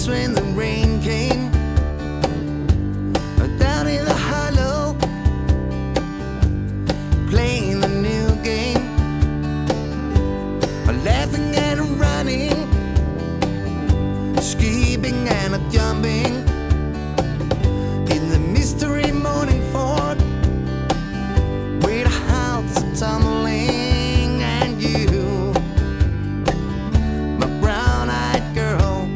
dance when the rain came down in the hollow, playing the new game, laughing and running, skipping and jumping in the mystery morning fog, with a house tumbling and you, my brown-eyed girl.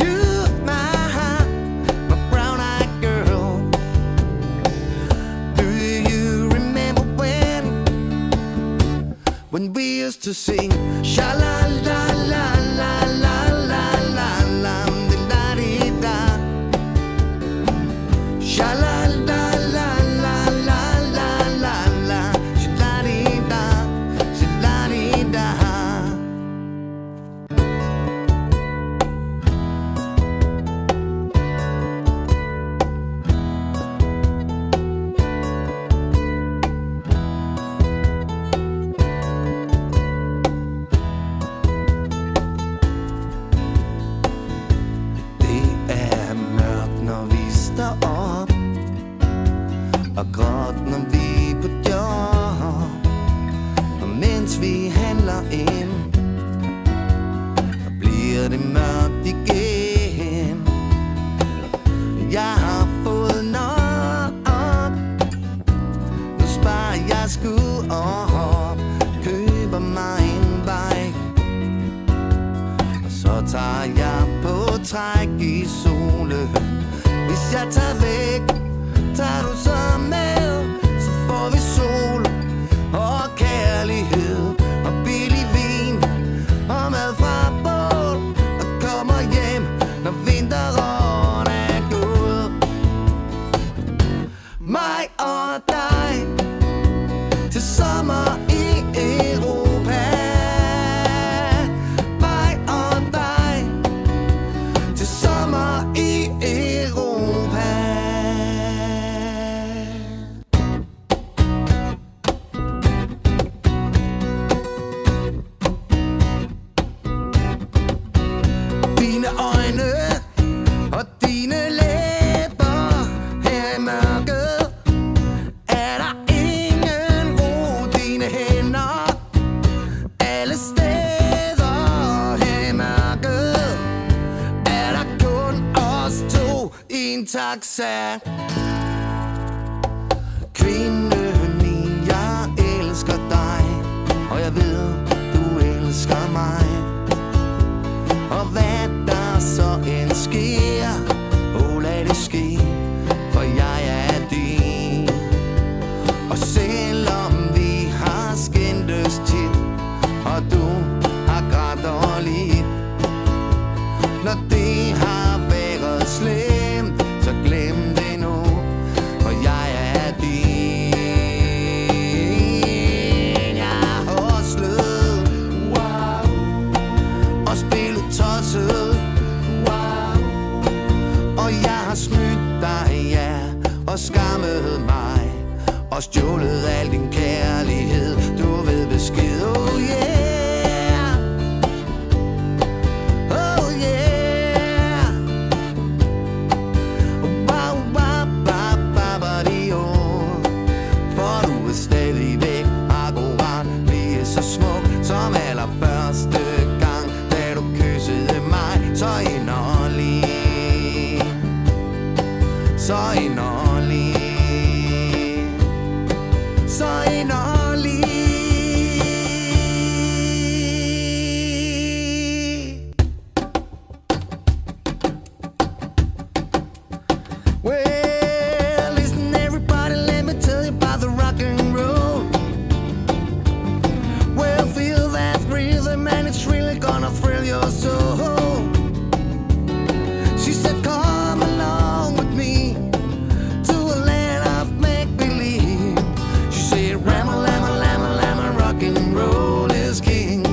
You, my brown-eyed girl. Do you remember when we used to sing sha la la la la la la la la da di da, sha la la la la la la la la, sha la di da, sha la di da. Op og gråt, når vi er på job, og mens vi handler ind, så bliver det mørkt igen. Jeg har fået nok, nu sparer jeg sgu op, køber mig en bike, og så tager jeg på træk i solen. Hvis jeg tager væk, tager du så med, så får vi sol og kærlighed og billig vin og mad fra bål, og kommer hjem, når vinteren er gået. Mig og dig til sommer i Europa. Mig og dig til sommer i Europa. Dine øjne og dine læber her i mørket, er der ingen ro. Dine hænder alle steder her i mørket, er der kun os to i en taxa. Kvinden, jeg elsker dig, og jeg ved, du elsker mig. Og hvad der så end sker, lad det ske, for jeg er din. Og selvom vi har skændtes tit, og du har grædt og lidt, når det har været slemt, så glem det nu, for jeg er din. Jeg har hustlet, og spillet tosset, og jeg har snydt dig, ja, og skammet mig, og stjålet al din kærlighed. Du ved besked, oh yeah, oh yeah. Wow, wow, wow, wow, for du er stadigvæk akkurat lige så smuk som allerførste gang, da du kyssede mig så inderligt, så inderligt, så inderligt. Well, listen everybody, let me tell you about the rock and roll. Well, feel that rhythm and it's really gonna thrill your soul. She said, come along with me to a land of make-believe. She said, Rama, lama, lama, lama, rock and roll is king.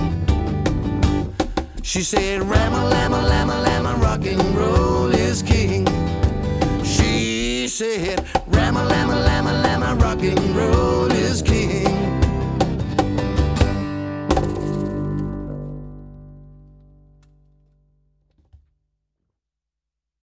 She said, Rama, lama, lama, lama, rock and roll is king. She said, Rama, lama, lama, lama, rock and roll